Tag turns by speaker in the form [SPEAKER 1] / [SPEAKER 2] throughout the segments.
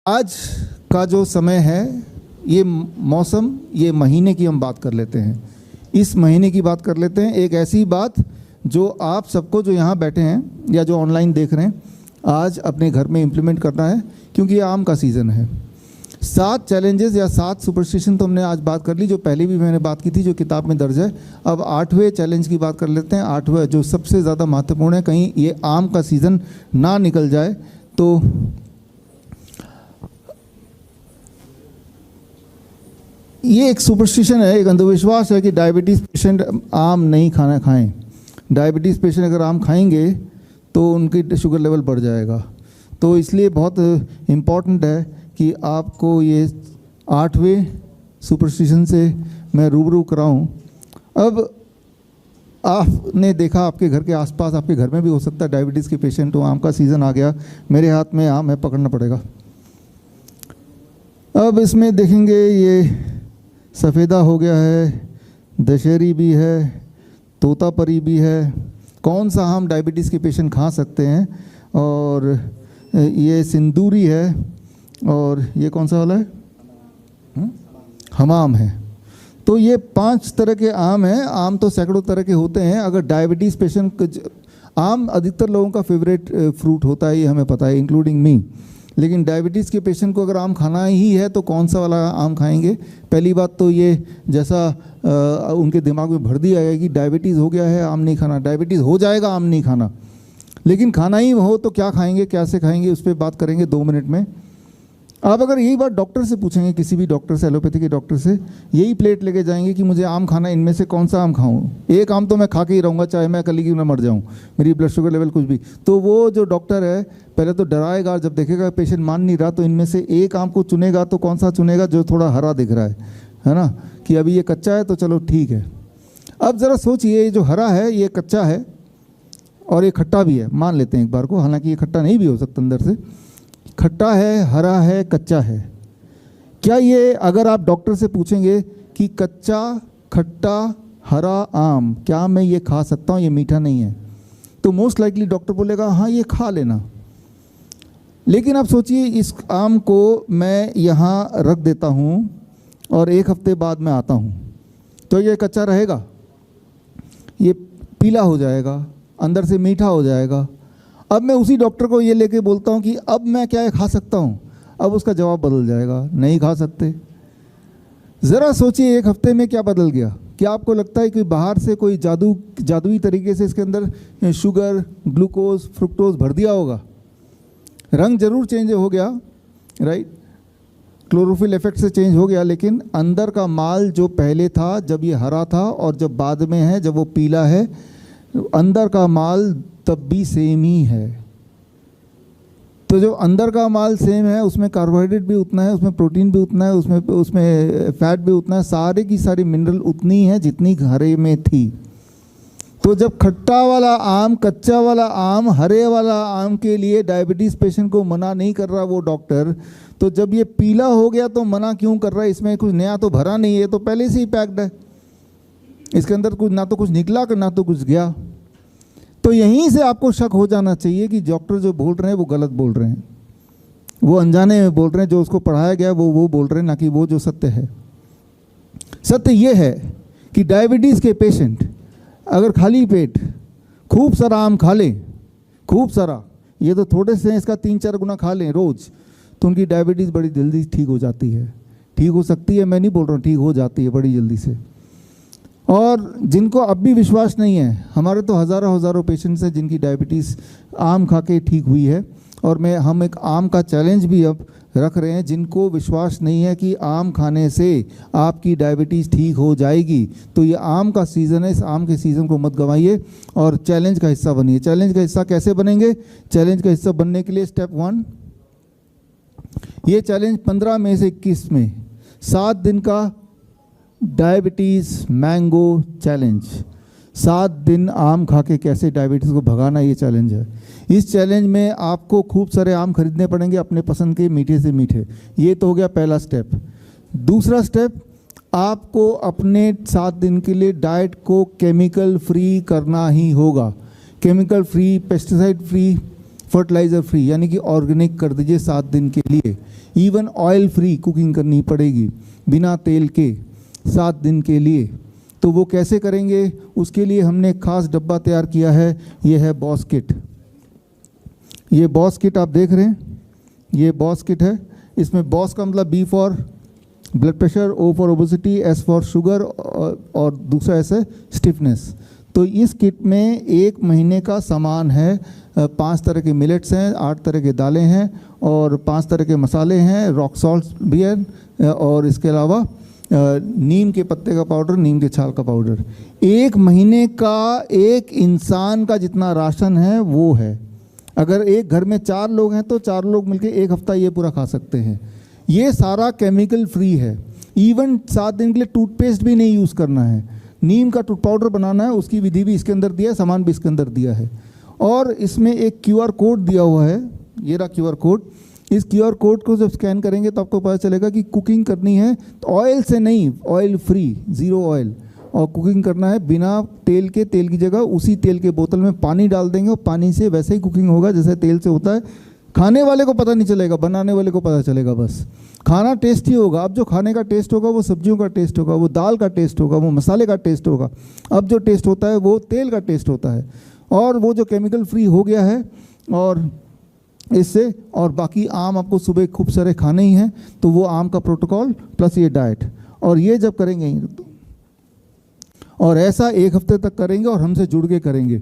[SPEAKER 1] आज का जो समय है, ये मौसम, ये महीने की हम बात कर लेते हैं। इस महीने की बात कर लेते हैं, एक ऐसी बात जो आप सबको जो यहाँ बैठे हैं या जो ऑनलाइन देख रहे हैं, आज अपने घर में इम्प्लीमेंट करना है, क्योंकि ये आम का सीज़न है। 7 चैलेंजेस या 7 सुपरस्टिशन तो हमने आज बात कर ली, जो पहले भी मैंने बात की थी, जो किताब में दर्ज है। अब 8वें चैलेंज की बात कर लेते हैं। 8वां जो सबसे ज़्यादा महत्वपूर्ण है, कहीं ये आम का सीज़न ना निकल जाए। तो ये एक सुपरस्टिशन है, एक अंधविश्वास है कि डायबिटीज़ पेशेंट आम नहीं खाना खाएं। डायबिटीज़ पेशेंट अगर आम खाएंगे तो उनकी शुगर लेवल बढ़ जाएगा। तो इसलिए बहुत इम्पॉर्टेंट है कि आपको ये 8वें सुपरस्टिशन से मैं रूबरू कराऊं। अब आपने देखा आपके घर के आसपास, आपके घर में भी हो सकता है डायबिटीज़ के पेशेंट हो। आम का सीज़न आ गया, मेरे हाथ में आम है, पकड़ना पड़ेगा। अब इसमें देखेंगे ये सफ़ेदा हो गया है, दशहरी भी है, तोतापरी भी है। कौन सा आम डायबिटीज़ के पेशेंट खा सकते हैं? और ये सिंदूरी है, और ये कौन सा वाला है? हमाम है। तो ये 5 तरह के आम हैं। आम तो सैकड़ों तरह के होते हैं। अगर डायबिटीज़ पेशेंट, आम अधिकतर लोगों का फेवरेट फ्रूट होता है, ये हमें पता है, इंक्लूडिंग मी। लेकिन डायबिटीज़ के पेशेंट को अगर आम खाना ही है तो कौन सा वाला आम खाएंगे? पहली बात तो ये, जैसा उनके दिमाग में भर दिया गया कि डायबिटीज़ हो गया है, आम नहीं खाना। डायबिटीज़ हो जाएगा, आम नहीं खाना। लेकिन खाना ही हो तो क्या खाएंगे, कैसे खाएंगे, उस पर बात करेंगे 2 मिनट में। आप अगर यही बात डॉक्टर से पूछेंगे, किसी भी डॉक्टर से, एलोपैथी के डॉक्टर से, यही प्लेट लेके जाएंगे कि मुझे आम खाना, इनमें से कौन सा आम खाऊं? एक आम तो मैं खा के ही रहूँगा, चाहे मैं कल ही क्यों ना मर जाऊँ, मेरी ब्लड शुगर लेवल कुछ भी। तो वो जो डॉक्टर है पहले तो डराएगा, जब देखेगा पेशेंट मान नहीं रहा तो इनमें से एक आम को चुनेगा। तो कौन सा चुनेगा? जो थोड़ा हरा दिख रहा है ना, कि अभी ये कच्चा है तो चलो ठीक है। अब ज़रा सोचिए, ये जो हरा है ये कच्चा है और ये खट्टा भी है, मान लेते हैं एक बार को, हालांकि ये खट्टा नहीं भी हो सकता, अंदर से खट्टा है, हरा है, कच्चा है। क्या ये, अगर आप डॉक्टर से पूछेंगे कि कच्चा, खट्टा, हरा आम, क्या मैं ये खा सकता हूँ, ये मीठा नहीं है, तो मोस्ट लाइकली डॉक्टर बोलेगा हाँ ये खा लेना। लेकिन आप सोचिए, इस आम को मैं यहाँ रख देता हूँ और 1 हफ्ते बाद मैं आता हूँ, तो ये कच्चा रहेगा, ये पीला हो जाएगा, अंदर से मीठा हो जाएगा। अब मैं उसी डॉक्टर को ये लेके बोलता हूँ कि अब मैं क्या ये खा सकता हूँ? अब उसका जवाब बदल जाएगा, नहीं खा सकते। ज़रा सोचिए 1 हफ्ते में क्या बदल गया। क्या आपको लगता है कि बाहर से कोई जादुई तरीके से इसके अंदर शुगर, ग्लूकोज, फ्रुक्टोज भर दिया होगा? रंग जरूर चेंज हो गया, राइट, क्लोरोफिल इफेक्ट से चेंज हो गया, लेकिन अंदर का माल जो पहले था, जब ये हरा था, और जब बाद में है, जब वो पीला है, अंदर का माल तब भी सेम ही है। तो जो अंदर का माल सेम है, उसमें कार्बोहाइड्रेट भी उतना है, उसमें प्रोटीन भी उतना है, उसमें फैट भी उतना है, सारे की सारी मिनरल उतनी है जितनी हरे में थी। तो जब खट्टा वाला आम, कच्चा वाला आम, हरे वाला आम के लिए डायबिटीज़ पेशेंट को मना नहीं कर रहा वो डॉक्टर, तो जब ये पीला हो गया तो मना क्यों कर रहा है? इसमें कुछ नया तो भरा नहीं है, तो पहले से ही पैक्ड है, इसके अंदर कुछ ना तो कुछ निकला ना तो कुछ गया। तो यहीं से आपको शक हो जाना चाहिए कि डॉक्टर जो बोल रहे हैं वो गलत बोल रहे हैं, वो अनजाने में बोल रहे हैं, जो उसको पढ़ाया गया वो बोल रहे हैं, ना कि वो जो सत्य है। सत्य ये है कि डायबिटीज़ के पेशेंट अगर खाली पेट खूब सारा आम खा लें, खूब सारा, ये तो थोड़े से हैं, इसका 3-4 गुना खा लें रोज़, तो उनकी डायबिटीज़ बड़ी जल्दी ठीक हो जाती है। ठीक हो सकती है, मैं नहीं बोल रहा हूँ, ठीक हो जाती है बड़ी जल्दी से। और जिनको अब भी विश्वास नहीं है, हमारे तो हज़ारों पेशेंट्स हैं जिनकी डायबिटीज़ आम खा के ठीक हुई है। और हम एक आम का चैलेंज भी अब रख रहे हैं, जिनको विश्वास नहीं है कि आम खाने से आपकी डायबिटीज़ ठीक हो जाएगी, तो ये आम का सीज़न है, इस आम के सीज़न को मत गंवाइए और चैलेंज का हिस्सा बनिए। चैलेंज का हिस्सा कैसे बनेंगे? चैलेंज का हिस्सा बनने के लिए स्टेप 1, ये चैलेंज 15 मई से 21 में 7 दिन का डायबिटीज़ मैंगो चैलेंज, 7 दिन आम खा के कैसे डायबिटीज़ को भगाना, ये चैलेंज है। इस चैलेंज में आपको खूब सारे आम खरीदने पड़ेंगे, अपने पसंद के, मीठे से मीठे। ये तो हो गया पहला स्टेप। दूसरा स्टेप, आपको अपने 7 दिन के लिए डाइट को केमिकल फ्री करना ही होगा। Chemical free, pesticide free, fertiliser free यानी कि ऑर्गेनिक कर दीजिए 7 दिन के लिए। इवन ऑयल फ्री कुकिंग करनी पड़ेगी बिना तेल के 7 दिन के लिए। तो वो कैसे करेंगे, उसके लिए हमने खास डब्बा तैयार किया है, ये है बॉस किट। ये बॉस किट आप देख रहे हैं, ये बॉस किट है। इसमें बॉस का मतलब B for blood pressure, O for obesity, S for sugar और दूसरा एस है स्टिफनेस। तो इस किट में 1 महीने का सामान है। 5 तरह के मिलेट्स हैं, 8 तरह के दालें हैं और 5 तरह के मसाले हैं, रॉक सॉल्ट भी है और इसके अलावा नीम के पत्ते का पाउडर, नीम के छाल का पाउडर। 1 महीने का एक इंसान का जितना राशन है वो है। अगर एक घर में 4 लोग हैं तो 4 लोग मिलकर 1 हफ्ता ये पूरा खा सकते हैं। ये सारा केमिकल फ्री है। इवन 7 दिन के लिए टूथपेस्ट भी नहीं यूज़ करना है। नीम का टूथ पाउडर बनाना है, उसकी विधि भी इसके अंदर दिया है, सामान भी इसके अंदर दिया है। और इसमें एक QR कोड दिया हुआ है, ये रहा QR कोड। इस QR कोड को जब स्कैन करेंगे तो आपको पता चलेगा कि कुकिंग करनी है तो ऑयल से नहीं, ऑयल फ्री, 0 ऑयल, और कुकिंग करना है बिना तेल के। तेल की जगह उसी तेल के बोतल में पानी डाल देंगे और पानी से वैसे ही कुकिंग होगा जैसे तेल से होता है। खाने वाले को पता नहीं चलेगा, बनाने वाले को पता चलेगा बस। खाना टेस्टी होगा। अब जो खाने का टेस्ट होगा वो सब्जियों का टेस्ट होगा, वो दाल का टेस्ट होगा, वो मसाले का टेस्ट होगा। अब जो टेस्ट होता है वो तेल का टेस्ट होता है और वो जो केमिकल फ्री हो गया है। और इससे और बाकी आम आपको सुबह खूब सारे खाने ही हैं, तो वो आम का प्रोटोकॉल प्लस ये डाइट, और ये जब करेंगे और ऐसा 1 हफ्ते तक करेंगे और हमसे जुड़ के करेंगे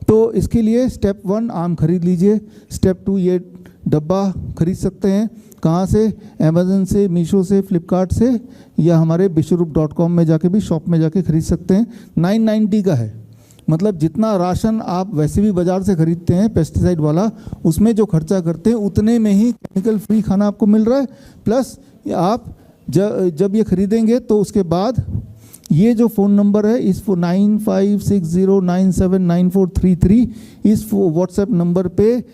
[SPEAKER 1] तो इसके लिए स्टेप 1 आम खरीद लीजिए। स्टेप 2 ये डब्बा खरीद सकते हैं। कहाँ से? अमेज़न से, मीशो से, फ्लिपकार्ट से, या हमारे विश्वरूप.com में जाके भी, शॉप में जाके खरीद सकते हैं। 990 का है, मतलब जितना राशन आप वैसे भी बाज़ार से खरीदते हैं पेस्टिसाइड वाला, उसमें जो खर्चा करते हैं उतने में ही केमिकल फ्री खाना आपको मिल रहा है। प्लस आप जब ये खरीदेंगे तो उसके बाद ये जो फ़ोन नंबर है, इस 9560979433, इस व्हाट्सएप नंबर पे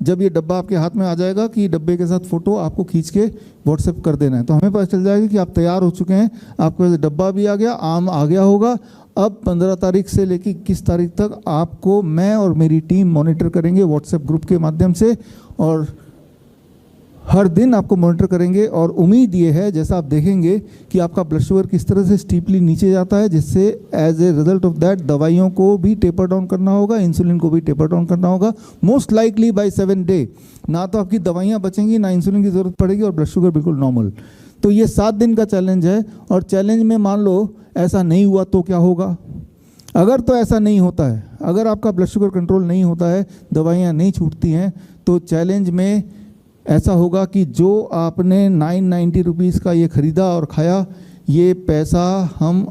[SPEAKER 1] जब ये डब्बा आपके हाथ में आ जाएगा कि डब्बे के साथ फ़ोटो आपको खींच के व्हाट्सएप कर देना है, तो हमें पता चल जाएगा कि आप तैयार हो चुके हैं। आपके पास डब्बा भी आ गया, आम आ गया होगा। अब 15 तारीख से लेकर 21 तारीख तक आपको मैं और मेरी टीम मॉनिटर करेंगे व्हाट्सएप ग्रुप के माध्यम से, और हर दिन आपको मॉनिटर करेंगे। और उम्मीद ये है, जैसा आप देखेंगे कि आपका ब्लड शुगर किस तरह से स्टीपली नीचे जाता है, जिससे as a result of that दवाइयों को भी टेपर डाउन करना होगा, इंसुलिन को भी टेपर डाउन करना होगा। मोस्ट लाइकली बाय 7 डे ना तो आपकी दवाइयाँ बचेंगी, ना इंसुलिन की ज़रूरत पड़ेगी, और ब्लड शुगर बिल्कुल नॉर्मल। तो ये 7 दिन का चैलेंज है। और चैलेंज में मान लो ऐसा नहीं हुआ तो क्या होगा? अगर तो ऐसा नहीं होता है, अगर आपका ब्लड शुगर कंट्रोल नहीं होता है, दवाइयाँ नहीं छूटती हैं, तो चैलेंज में ऐसा होगा कि जो आपने 990 रुपीज़ का ये ख़रीदा और खाया, ये पैसा हम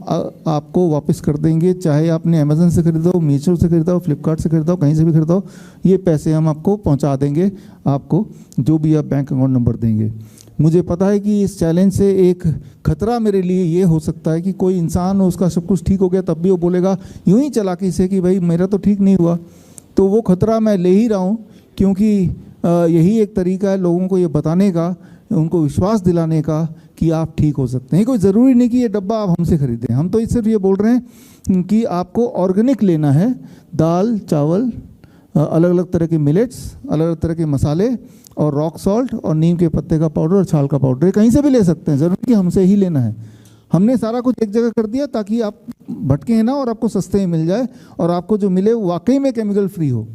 [SPEAKER 1] आपको वापस कर देंगे। चाहे आपने अमेज़न से ख़रीदा हो, मीशो से ख़रीदा हो, फ्लिपकार्ट से ख़रीदा हो, कहीं से भी ख़रीदा हो, ये पैसे हम आपको पहुंचा देंगे, आपको जो भी आप बैंक अकाउंट नंबर देंगे। मुझे पता है कि इस चैलेंज से एक खतरा मेरे लिए ये हो सकता है कि कोई इंसान, उसका सब कुछ ठीक हो गया, तब भी वो बोलेगा यूं ही चालाकी से कि भाई मेरा तो ठीक नहीं हुआ। तो वो खतरा मैं ले ही रहा हूँ, क्योंकि यही एक तरीका है लोगों को ये बताने का, उनको विश्वास दिलाने का कि आप ठीक हो सकते हैं। कोई ज़रूरी नहीं कि ये डब्बा आप हमसे खरीदें। हम तो सिर्फ ये बोल रहे हैं कि आपको ऑर्गेनिक लेना है। दाल, चावल, अलग अलग तरह के मिलेट्स, अलग अलग तरह के मसाले, और रॉक सॉल्ट, और नीम के पत्ते का पाउडर और छाल का पाउडर, कहीं से भी ले सकते हैं, ज़रूरी कि हमसे ही लेना है। हमने सारा कुछ एक जगह कर दिया ताकि आप भटके ना, और आपको सस्ते में मिल जाए, और आपको जो मिले वो वाकई में केमिकल फ्री हो।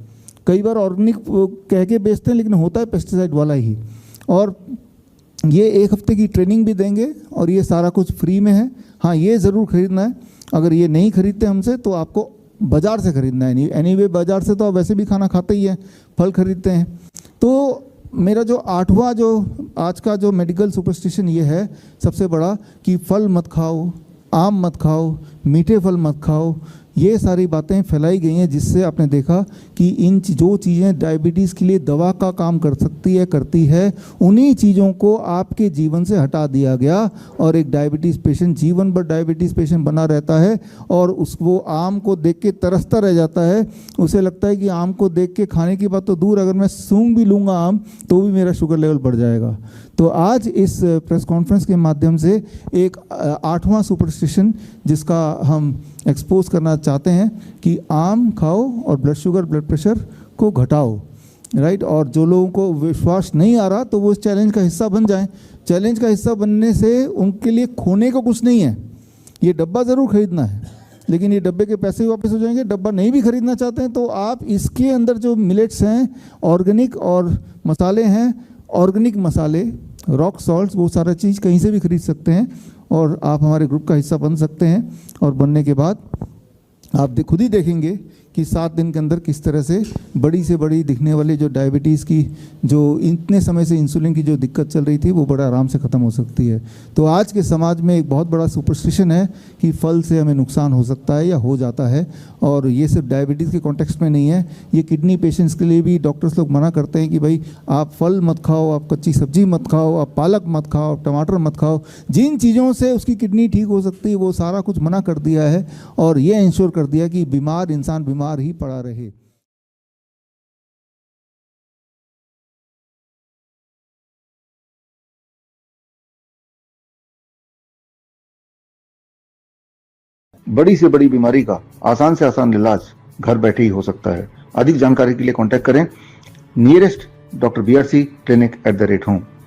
[SPEAKER 1] कई बार ऑर्गेनिक कह के बेचते हैं, लेकिन होता है पेस्टिसाइड वाला ही। और ये 1 हफ्ते की ट्रेनिंग भी देंगे, और ये सारा कुछ फ्री में है। हाँ, ये ज़रूर खरीदना है। अगर ये नहीं खरीदते हमसे तो आपको बाज़ार से खरीदना है। एनीवे बाज़ार से तो आप वैसे भी खाना खाते ही हैं, फल खरीदते हैं। तो मेरा जो 8वां जो आज का जो मेडिकल सुपरस्टिशन ये है सबसे बड़ा, कि फल मत खाओ, आम मत खाओ, मीठे फल मत खाओ। ये सारी बातें फैलाई गई हैं, जिससे आपने देखा कि इन जो चीज़ें डायबिटीज़ के लिए दवा का काम कर सकती है, करती है, उन्हीं चीज़ों को आपके जीवन से हटा दिया गया, और एक डायबिटीज़ पेशेंट जीवन भर डायबिटीज़ पेशेंट बना रहता है, और वो आम को देख के तरसता रह जाता है। उसे लगता है कि आम को देख के, खाने की बात तो दूर, अगर मैं सूंघ भी लूँगा आम तो भी मेरा शुगर लेवल बढ़ जाएगा। तो आज इस प्रेस कॉन्फ्रेंस के माध्यम से एक 8वां सुपरस्टिशन जिसका हम एक्सपोज करना चाहते हैं कि आम खाओ और ब्लड शुगर, ब्लड प्रेशर को घटाओ। राइट। और जो लोगों को विश्वास नहीं आ रहा तो वो इस चैलेंज का हिस्सा बन जाएं। चैलेंज का हिस्सा बनने से उनके लिए खोने को कुछ नहीं है। ये डब्बा ज़रूर खरीदना है, लेकिन ये डब्बे के पैसे वापस हो जाएंगे। डब्बा नहीं भी खरीदना चाहते हैं तो आप इसके अंदर जो मिलेट्स हैं, ऑर्गेनिक और मसाले हैं, ऑर्गेनिक मसाले, रॉक सॉल्ट्स, वो सारा चीज़ कहीं से भी खरीद सकते हैं और आप हमारे ग्रुप का हिस्सा बन सकते हैं। और बनने के बाद आप खुद ही देखेंगे कि 7 दिन के अंदर किस तरह से बड़ी से बड़ी दिखने वाली जो डायबिटीज़ की, जो इतने समय से इंसुलिन की जो दिक्कत चल रही थी, वो बड़ा आराम से ख़त्म हो सकती है। तो आज के समाज में एक बहुत बड़ा सुपरस्टिशन है कि फल से हमें नुकसान हो सकता है या हो जाता है। और ये सिर्फ डायबिटीज़ के कॉन्टेक्स्ट में नहीं है, ये किडनी पेशेंट्स के लिए भी डॉक्टर्स लोग मना करते हैं कि भाई आप फल मत खाओ, आप कच्ची सब्जी मत खाओ, आप पालक मत खाओ, आप टमाटर मत खाओ। जिन चीज़ों से उसकी किडनी ठीक हो सकती है वो सारा कुछ मना कर दिया है और ये इंश्योर कर दिया कि बीमार इंसान बीमार ही पड़ा रहे।
[SPEAKER 2] बड़ी से बड़ी बीमारी का आसान से आसान इलाज घर बैठे ही हो सकता है। अधिक जानकारी के लिए कांटेक्ट करें nearest doctor BRC clinic @home।